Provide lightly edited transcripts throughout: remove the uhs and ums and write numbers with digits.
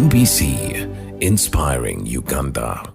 UBC, inspiring Uganda.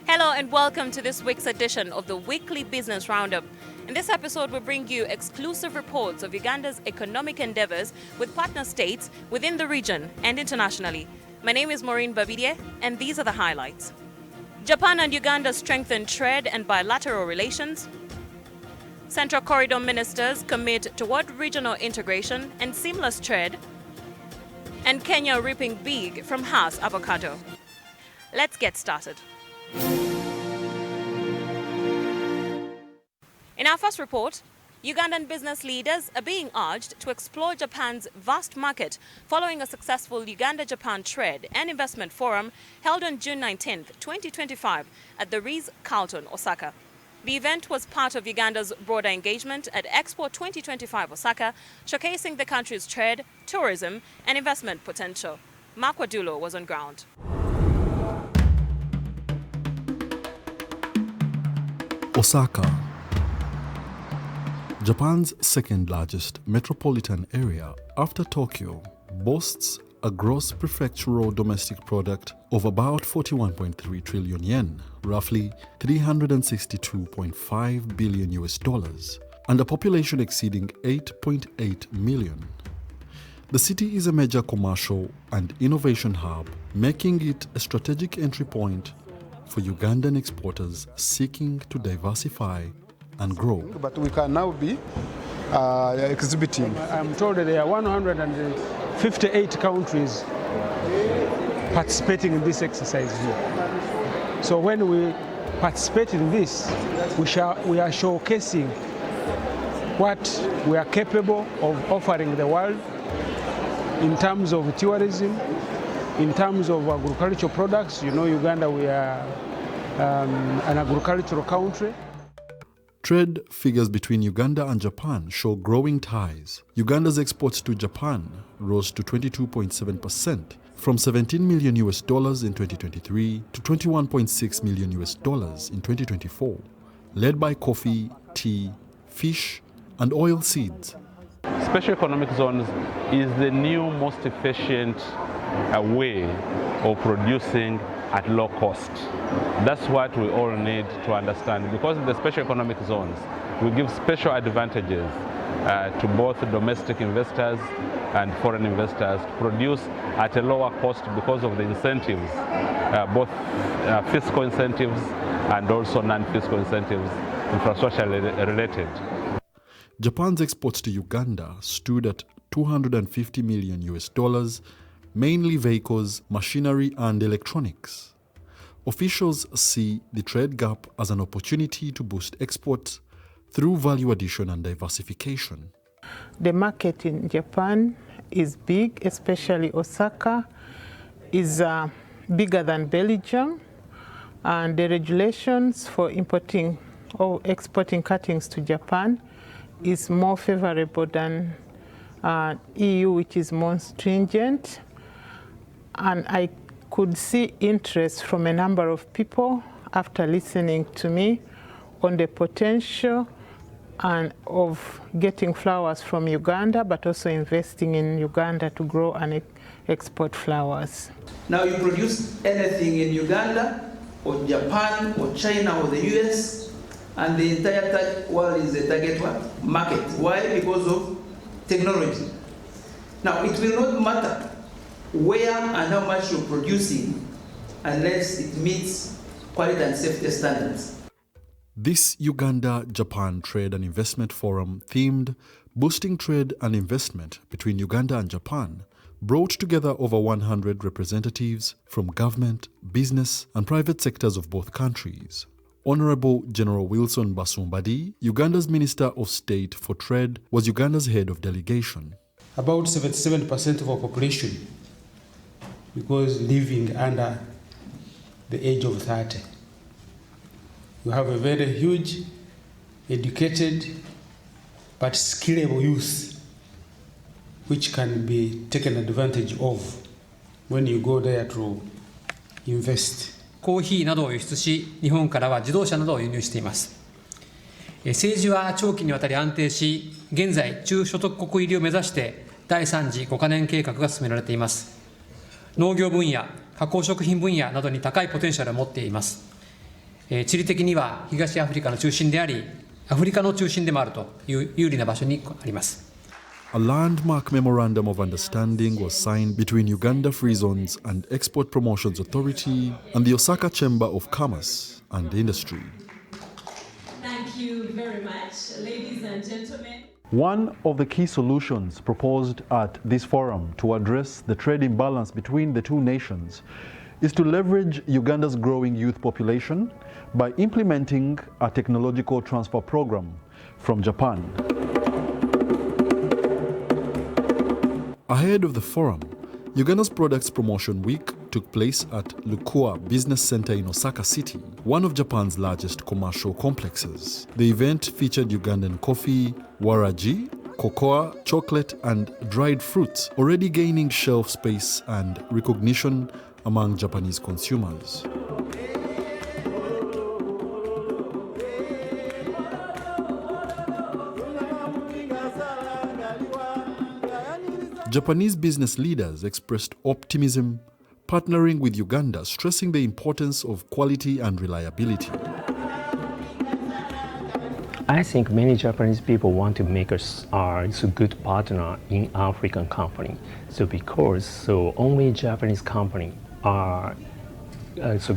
Hello and welcome to this week's edition of the Weekly Business Roundup. In this episode, we bring you exclusive reports of Uganda's economic endeavors with partner states within the region and internationally. My name is Maureen Babidie, and these are the highlights. Japan and Uganda strengthen trade and bilateral relations. Central Corridor ministers commit toward regional integration and seamless trade. And Kenya reaping big from Hass avocado. Let's get started. In our first report, Ugandan business leaders are being urged to explore Japan's vast market following a successful Uganda-Japan Trade and Investment Forum held on June 19, 2025 at the Ritz-Carlton, Osaka. The event was part of Uganda's broader engagement at Expo 2025 Osaka, showcasing the country's trade, tourism and investment potential. Mark Wadulo was on ground. Osaka, Japan's second largest metropolitan area after Tokyo, boasts a gross prefectural domestic product of about 41.3 trillion yen, roughly $362.5 billion, and a population exceeding 8.8 million. The city is a major commercial and innovation hub, making it a strategic entry point for Ugandan exporters seeking to diversify and grow. But we can now be exhibiting. I'm told that there are 158 countries participating in this exercise here. So when we participate in this, we are showcasing what we are capable of offering the world in terms of tourism, in terms of agricultural products. You know, Uganda, we are an agricultural country. Trade figures between Uganda and Japan show growing ties. Uganda's exports to Japan rose to 22.7% from $17 million in 2023 to $21.6 million in 2024, led by coffee, tea, fish, and oil seeds. Special economic zones is the new most efficient way of producing at low cost. That's what we all need to understand, because in the special economic zones, we give special advantages to both domestic investors and foreign investors to produce at a lower cost because of the incentives, both fiscal incentives and also non-fiscal incentives, infrastructure related. Japan's exports to Uganda stood at $250 million, mainly vehicles, machinery, and electronics. Officials see the trade gap as an opportunity to boost exports through value addition and diversification. The market in Japan is big, especially Osaka is bigger than Belgium, and the regulations for importing or exporting cuttings to Japan is more favorable than EU, which is more stringent. And I could see interest from a number of people after listening to me on the potential and of getting flowers from Uganda, but also investing in Uganda to grow and export flowers. Now you produce anything in Uganda or Japan or China or the US, and the entire world is a target market. Why? Because of technology. Now it will not matter where and how much you're producing unless it meets quality and safety standards. This Uganda-Japan Trade and Investment Forum themed Boosting Trade and Investment between Uganda and Japan brought together over 100 representatives from government, business, and private sectors of both countries. Honorable General Wilson Basumbadi, Uganda's Minister of State for Trade, was Uganda's head of delegation. About 77% of our population, because living under the age of 30. You have a very huge, educated, but skillable youth, which can be taken advantage of when you go there to invest. コーヒーなどを輸出し、日本からは自動車などを輸入しています。政治は長期にわたり安定し、現在、中所得国入りを目指して第3次5カ年計画が進められています。農業分野、加工食品分野などに高いポテンシャルを持っています。地理的には東アフリカの中心であり、アフリカの中心でもあるという有利な場所にあります。A landmark memorandum of understanding was signed between Uganda Free Zones and Export Promotions Authority and the Osaka Chamber of Commerce and Industry. Thank you very much, ladies and gentlemen. One of the key solutions proposed at this forum to address the trade imbalance between the two nations is to leverage Uganda's growing youth population by implementing a technological transfer program from Japan. Ahead of the forum, Uganda's Products Promotion Week took place at Lukua Business Center in Osaka City, one of Japan's largest commercial complexes. The event featured Ugandan coffee, waraji, cocoa, chocolate, and dried fruits, already gaining shelf space and recognition among Japanese consumers. Japanese business leaders expressed optimism, partnering with Uganda, stressing the importance of quality and reliability. I think many Japanese people want to make us a good partner in African company. Because only Japanese company are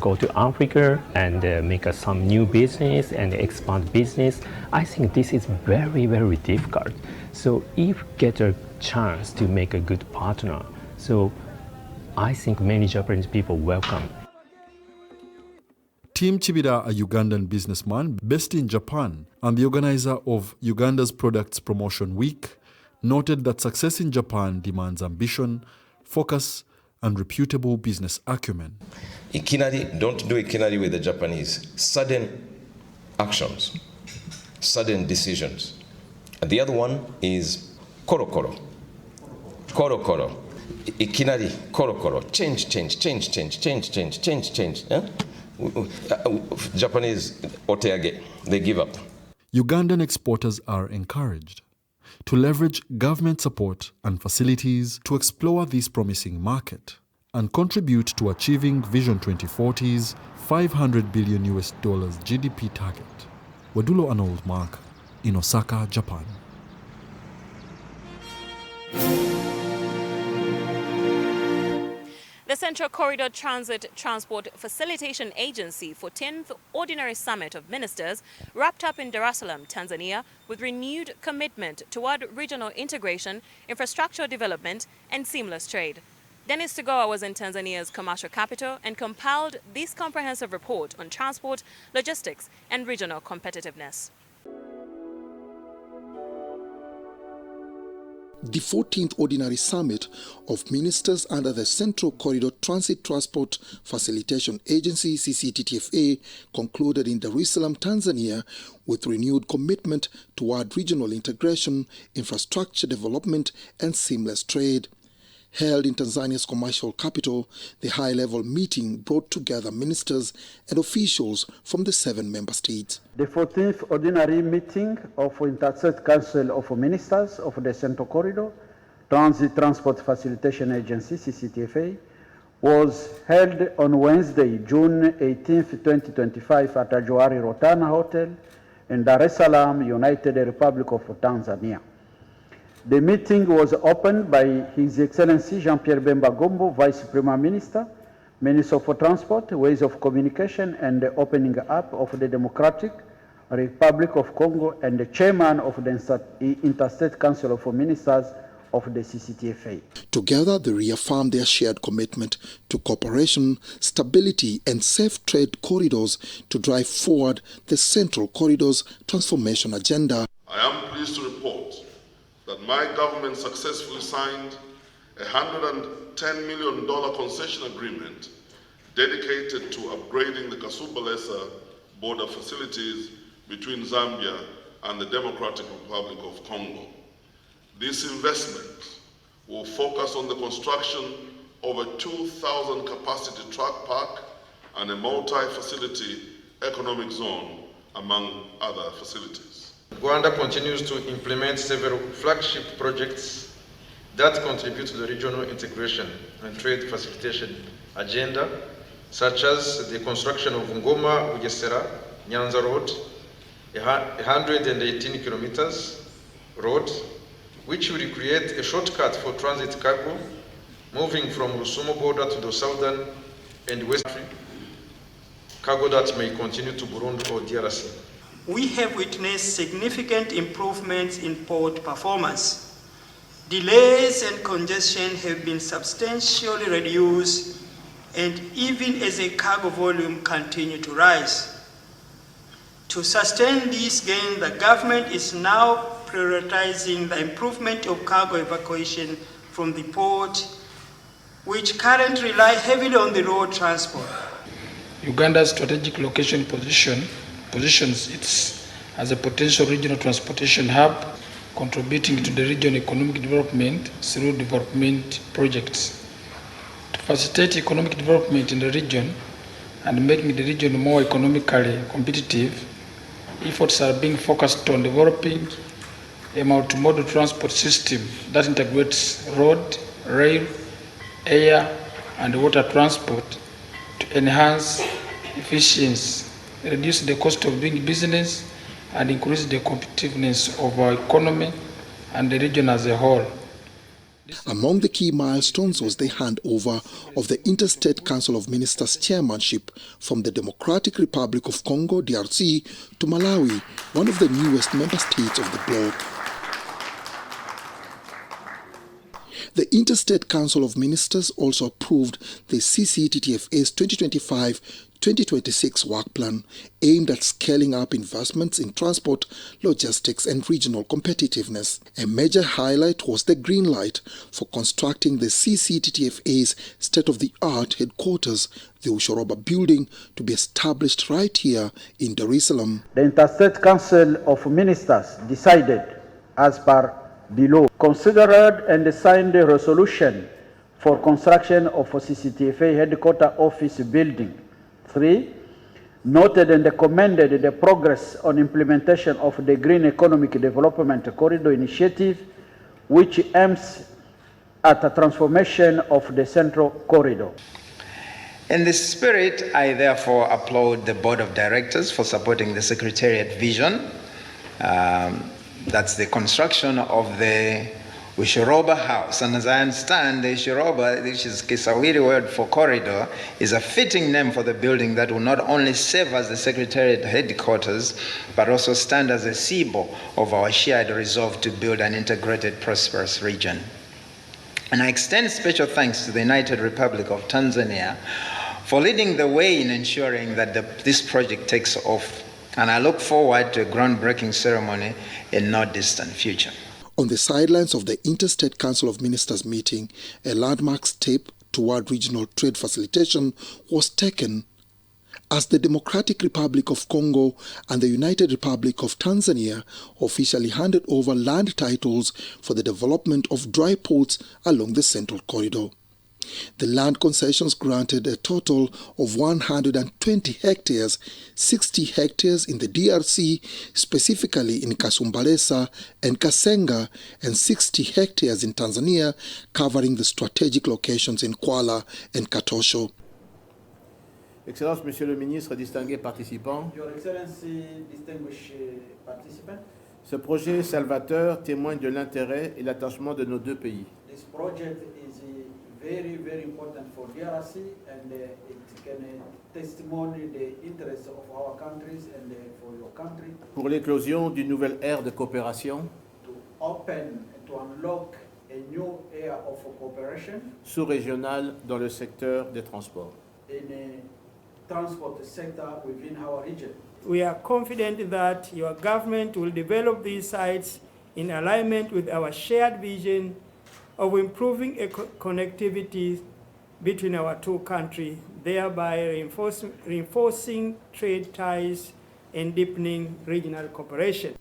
go to Africa and make some new business and expand business. I think this is very, very difficult. So if get a chance to make a good partner, so I think many Japanese people welcome. Tim Chibira, a Ugandan businessman based in Japan and the organizer of Uganda's Products Promotion Week, noted that success in Japan demands ambition, focus, and reputable business acumen. Ikinari, don't do ikinari with the Japanese. Sudden actions, sudden decisions. And the other one is korokoro. Korokoro. Ikinari, korokoro. Change. Eh? Japanese oteage, they give up. Ugandan exporters are encouraged to leverage government support and facilities to explore this promising market and contribute to achieving Vision 2040's $500 billion GDP target. Wadulo Arnold Mark in Osaka, Japan. The Central Corridor Transit Transport Facilitation Agency 14th Ordinary Summit of Ministers wrapped up in Dar es Salaam, Tanzania, with renewed commitment toward regional integration, infrastructure development, and seamless trade. Dennis Tugoa was in Tanzania's commercial capital and compiled this comprehensive report on transport, logistics, and regional competitiveness. The 14th Ordinary Summit of Ministers under the Central Corridor Transit Transport Facilitation Agency (CCTTFA) concluded in Dar es Salaam, Tanzania, with renewed commitment toward regional integration, infrastructure development, and seamless trade. Held in Tanzania's commercial capital, the high-level meeting brought together ministers and officials from the 7 member states. The 14th Ordinary Meeting of Interstate Council of Ministers of the Central Corridor Transit Transport Facilitation Agency (CCTFA) was held on Wednesday, June 18, 2025 at the Johari Rotana Hotel in Dar es Salaam, United Republic of Tanzania. The meeting was opened by His Excellency Jean-Pierre Bemba Gombo, Vice Prime Minister, Minister for Transport, Ways of Communication, and the opening up of the Democratic Republic of Congo, and the Chairman of the Interstate Council of Ministers of the CCTFA. Together, they reaffirmed their shared commitment to cooperation, stability, and safe trade corridors to drive forward the Central Corridor's transformation agenda. I am pleased to report that my government successfully signed a $110 million concession agreement dedicated to upgrading the Kasumbalesa border facilities between Zambia and the Democratic Republic of Congo. This investment will focus on the construction of a 2,000 capacity truck park and a multi-facility economic zone, among other facilities. Rwanda continues to implement several flagship projects that contribute to the regional integration and trade facilitation agenda, such as the construction of Ngoma-Bugesera-Nyanza Road, 118 kilometers road, which will create a shortcut for transit cargo moving from Rusumo border to the southern and western cargo that may continue to Burundi or DRC. We have witnessed significant improvements in port performance. Delays and congestion have been substantially reduced, and even as a cargo volume continue to rise. To sustain this gain, the government is now prioritizing the improvement of cargo evacuation from the port, which currently rely heavily on the road transport. Uganda's strategic location positions it as a potential regional transportation hub, contributing to the regional economic development through development projects. To facilitate economic development in the region and making the region more economically competitive, efforts are being focused on developing a multimodal transport system that integrates road, rail, air, and water transport to enhance efficiency, reduce the cost of doing business, and increase the competitiveness of our economy and the region as a whole. Among the key milestones was the handover of the Interstate Council of Ministers chairmanship from the Democratic Republic of Congo, DRC, to Malawi, one of the newest member states of the bloc. The Interstate Council of Ministers also approved the CCTTFA's 2025-2026 work plan aimed at scaling up investments in transport, logistics and regional competitiveness. A major highlight was the green light for constructing the CCTTFA's state-of-the-art headquarters, the Ushoroba building, to be established right here in Dar es Salaam. The Interstate Council of Ministers decided, as per below, considered and signed a resolution for construction of a CCTFA headquarter office building. 3, noted and commended the progress on implementation of the Green Economic Development Corridor Initiative, which aims at a transformation of the Central Corridor. In this spirit, I therefore applaud the Board of Directors for supporting the Secretariat vision. That's the construction of the Ushoroba House. And as I understand, the Ushoroba, which is Kisawiri word for corridor, is a fitting name for the building that will not only serve as the Secretariat headquarters, but also stand as a symbol of our shared resolve to build an integrated, prosperous region. And I extend special thanks to the United Republic of Tanzania for leading the way in ensuring that this project takes off. And I look forward to a groundbreaking ceremony in no distant future. On the sidelines of the Interstate Council of Ministers meeting, a landmark step toward regional trade facilitation was taken as the Democratic Republic of Congo and the United Republic of Tanzania officially handed over land titles for the development of dry ports along the Central Corridor. The land concessions granted a total of 120 hectares, 60 hectares in the DRC, specifically in Kasumbalesa and Kasenga, and 60 hectares in Tanzania, covering the strategic locations in Kwala and Katosho. Excellences, Monsieur le Ministre, distingués participants. Your Excellency, distinguished participants. Ce projet salvateur témoigne de l'intérêt et l'attachement de nos deux pays. This project is very, very important for DRC, and it can testimony the interests of our countries and for your country. Pour l'éclosion d'une nouvelle ère de coopération. To open, to unlock a new era of cooperation sous-régionale dans le secteur des transports. in a transport sector within our region. We are confident that your government will develop these sites in alignment with our shared vision of improving connectivity between our two countries, thereby reinforcing trade ties and deepening regional cooperation.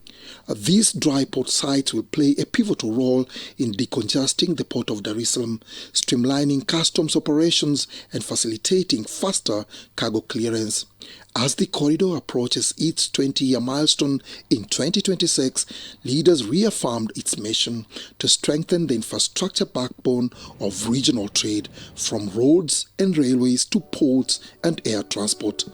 These dry port sites will play a pivotal role in decongesting the port of Dar es Salaam, streamlining customs operations and facilitating faster cargo clearance. As the corridor approaches its 20-year milestone in 2026, leaders reaffirmed its mission to strengthen the infrastructure backbone of regional trade, from roads and railways to ports and air transport.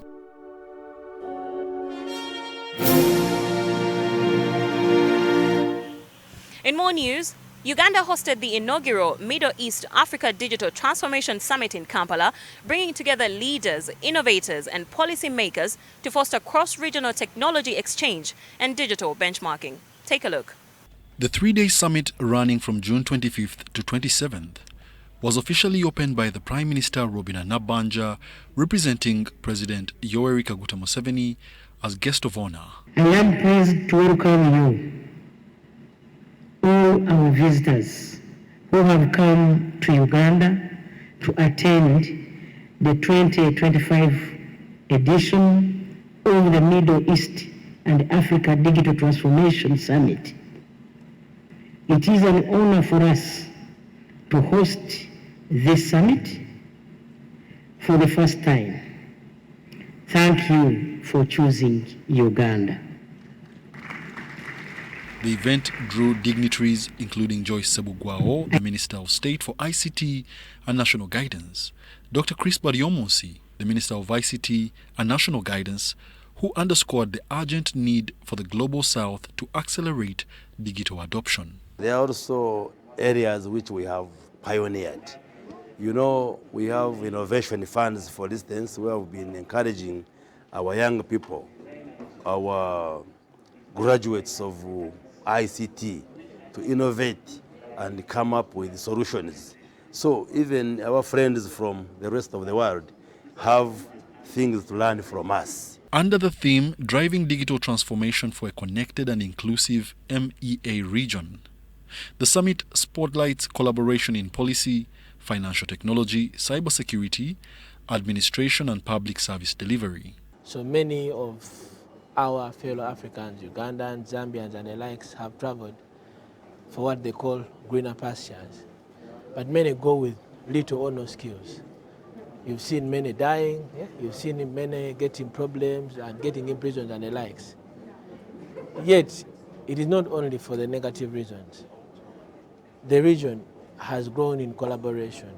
In more news, Uganda hosted the inaugural Middle East Africa Digital Transformation Summit in Kampala, bringing together leaders, innovators, and policymakers to foster cross-regional technology exchange and digital benchmarking. Take a look. The three-day summit, running from June 25th to 27th, was officially opened by the Prime Minister Robina Nabbanja, representing President Yoweri Kaguta Museveni as guest of honor. I am pleased to welcome you, all our visitors who have come to Uganda to attend the 2025 edition of the Middle East and Africa Digital Transformation Summit. It is an honor for us to host this summit for the first time. Thank you for choosing Uganda. The event drew dignitaries including Joyce Sebugwao, the Minister of State for ICT and National Guidance, Dr. Chris Baryomunsi, the Minister of ICT and National Guidance, who underscored the urgent need for the Global South to accelerate digital adoption. There are also areas which we have pioneered. You know, we have innovation funds, for instance, where we've been encouraging our young people, our graduates of ICT to innovate and come up with solutions. So even our friends from the rest of the world have things to learn from us. Under the theme, Driving Digital Transformation for a Connected and Inclusive MEA Region, the summit spotlights collaboration in policy, financial technology, cybersecurity, administration, and public service delivery. So many of our fellow Africans, Ugandans, Zambians, and the likes have traveled for what they call greener pastures. But many go with little or no skills. You've seen many dying, you've seen many getting problems and getting imprisoned and the likes. Yet, it is not only for the negative reasons. The region has grown in collaboration,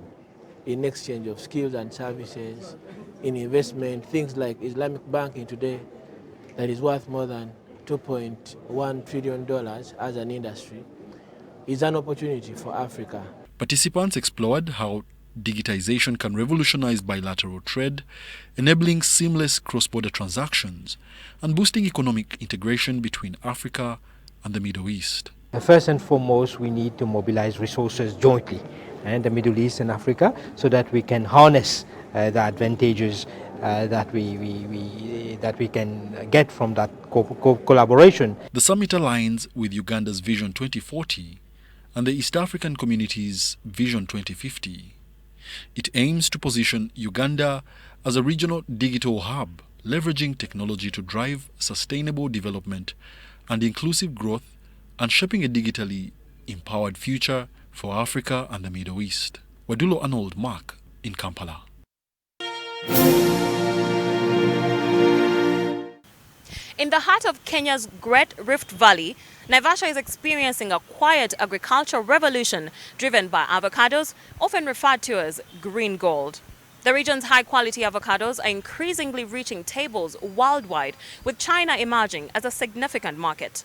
in exchange of skills and services, in investment, things like Islamic banking today that is worth more than $2.1 trillion as an industry, is an opportunity for Africa. Participants explored how digitization can revolutionize bilateral trade, enabling seamless cross-border transactions and boosting economic integration between Africa and the Middle East. First and foremost, we need to mobilize resources jointly in the Middle East and Africa so that we can harness the advantages that we can get from that collaboration. The summit aligns with Uganda's Vision 2040 and the East African Community's Vision 2050. It aims to position Uganda as a regional digital hub, leveraging technology to drive sustainable development and inclusive growth and shaping a digitally empowered future for Africa and the Middle East. Wadulo Arnold Mark in Kampala. In the heart of Kenya's Great Rift Valley, Naivasha is experiencing a quiet agricultural revolution driven by avocados, often referred to as green gold. The region's high-quality avocados are increasingly reaching tables worldwide, with China emerging as a significant market.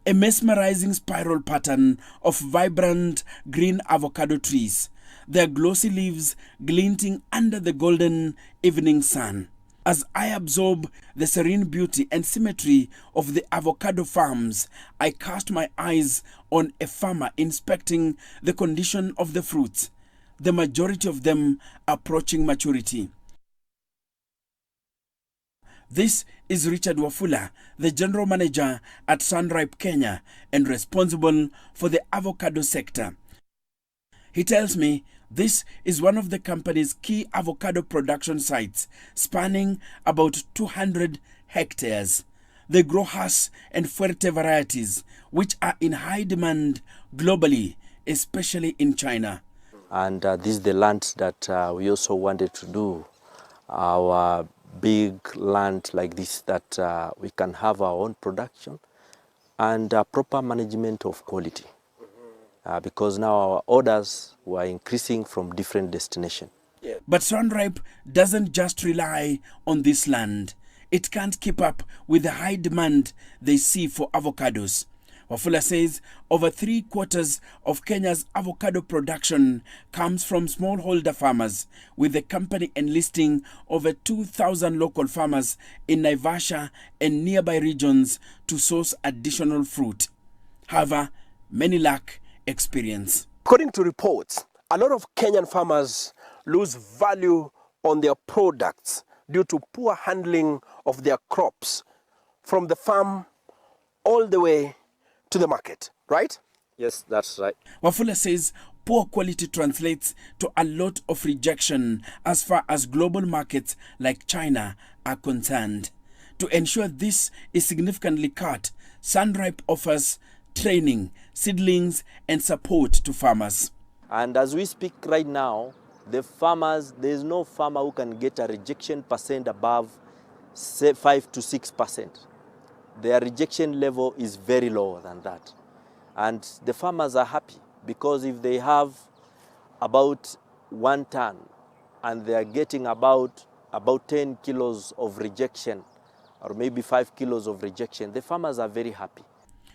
A mesmerizing spiral pattern of vibrant green avocado trees, their glossy leaves glinting under the golden evening sun. As I absorb the serene beauty and symmetry of the avocado farms, I cast my eyes on a farmer inspecting the condition of the fruits, the majority of them approaching maturity. This is Richard Wafula, the General Manager at Sunripe Kenya and responsible for the avocado sector. He tells me this is one of the company's key avocado production sites, spanning about 200 hectares. They grow Hass and Fuerte varieties, which are in high demand globally, especially in China. And this is the land that we also wanted to do our big land like this, that we can have our own production and proper management of quality. Because now our orders were increasing from different destinations. But Sunripe doesn't just rely on this land. It can't keep up with the high demand they see for avocados. Wafula says over 3/4 of Kenya's avocado production comes from smallholder farmers, with the company enlisting over 2,000 local farmers in Naivasha and nearby regions to source additional fruit. However, many lack experience. According to reports, a lot of Kenyan farmers lose value on their products due to poor handling of their crops from the farm all the way to the market, right? Yes, that's right. Wafula says poor quality translates to a lot of rejection as far as global markets like China are concerned. To ensure this is significantly cut, Sunripe offers training, seedlings and support to farmers. And as we speak right now, the farmers, there's no farmer who can get a rejection percent above 5 to 6%. Their rejection level is very lower than that. And the farmers are happy because if they have about 1 ton and they are getting about 10 kilos of rejection or maybe 5 kilos of rejection, the farmers are very happy.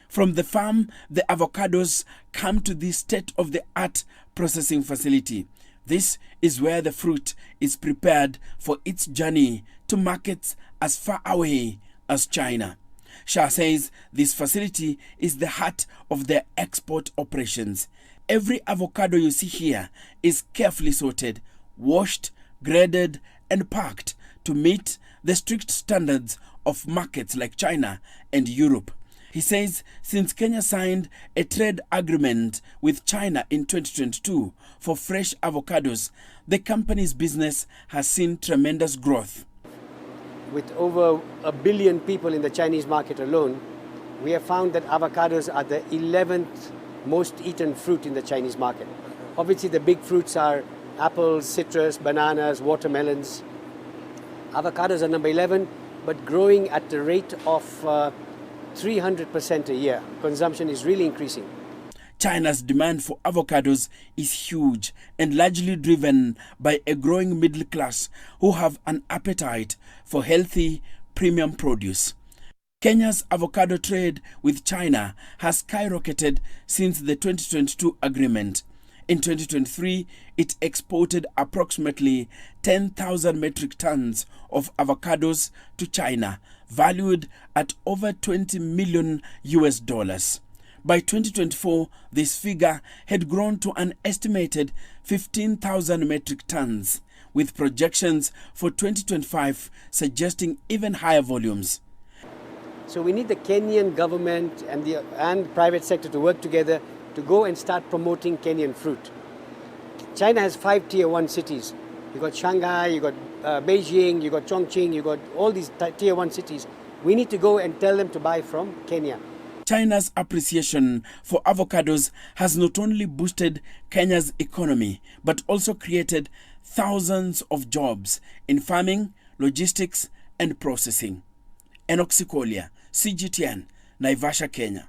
From the farm, the avocados come to this state-of-the-art processing facility. This is where the fruit is prepared for its journey to markets as far away as China. Shah says this facility is the heart of their export operations. Every avocado you see here is carefully sorted, washed, graded, and packed to meet the strict standards of markets like China and Europe. He says since Kenya signed a trade agreement with China in 2022 for fresh avocados, the company's business has seen tremendous growth. With over 1 billion people in the Chinese market alone, we have found that avocados are the 11th most eaten fruit in the Chinese market. Obviously, the big fruits are apples, citrus, bananas, watermelons. Avocados are number 11, but growing at the rate of 300% a year. Consumption is really increasing. China's demand for avocados is huge and largely driven by a growing middle class who have an appetite for healthy premium produce. Kenya's avocado trade with China has skyrocketed since the 2022 agreement. In 2023, it exported approximately 10,000 metric tons of avocados to China, valued at over $20 million. By 2024, this figure had grown to an estimated 15,000 metric tons, with projections for 2025 suggesting even higher volumes. So we need the Kenyan government and private sector to work together to go and start promoting Kenyan fruit. China has 5 tier 1 cities. You got Shanghai, you got Beijing, you got Chongqing, you got all these tier 1 cities. We need to go and tell them to buy from Kenya. China's appreciation for avocados has not only boosted Kenya's economy, but also created thousands of jobs in farming, logistics, and processing. Enoch Sikolia, CGTN, Naivasha, Kenya.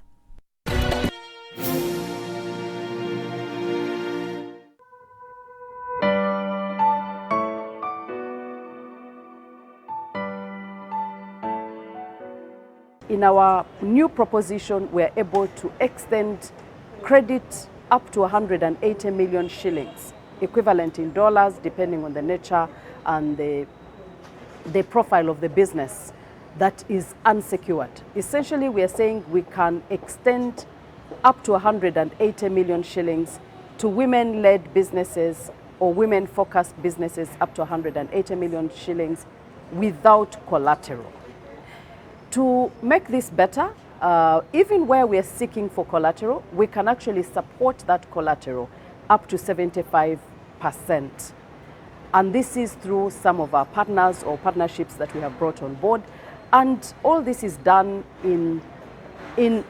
In our new proposition, we are able to extend credit up to 180 million shillings, equivalent in dollars, depending on the nature and the the profile of the business that is unsecured. Essentially, we are saying we can extend up to 180 million shillings to women-led businesses or women-focused businesses up to 180 million shillings without collateral. To make this better, even where we are seeking for collateral, we can actually support that collateral up to 75%. And this is through some of our partners or partnerships that we have brought on board. And all this is done in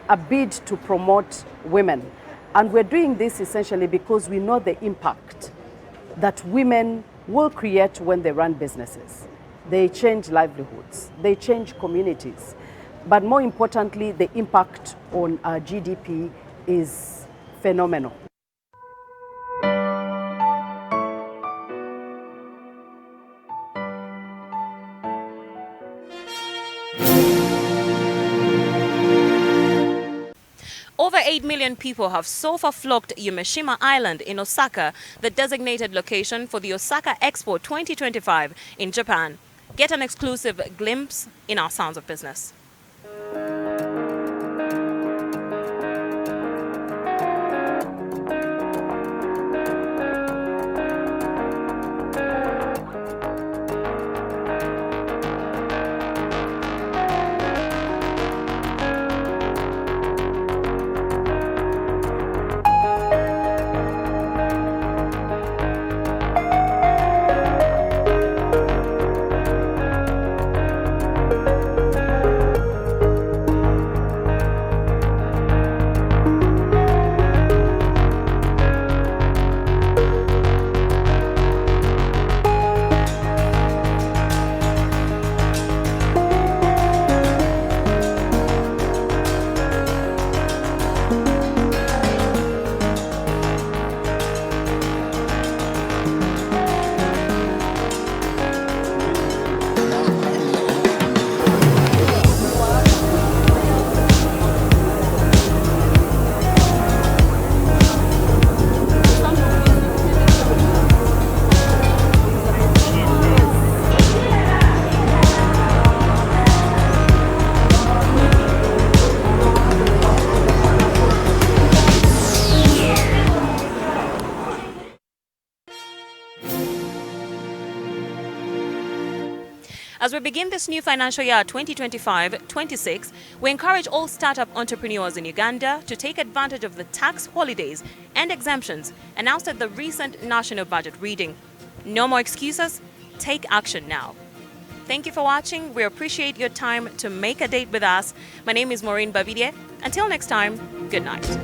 a bid to promote women. And we're doing this essentially because we know the impact that women will create when they run businesses. They change livelihoods, they change communities. But more importantly, the impact on our GDP is phenomenal. Over 8 million people have so far flocked Yumeshima Island in Osaka, the designated location for the Osaka Expo 2025 in Japan. Get an exclusive glimpse in our Sounds of Business. As we begin this new financial year 2025-26, we encourage all startup entrepreneurs in Uganda to take advantage of the tax holidays and exemptions announced at the recent national budget reading. No more excuses, take action now. Thank you for watching. We appreciate your time to make a date with us. My name is Maureen Babidie. Until next time, good night.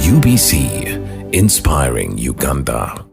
UBC, inspiring Uganda.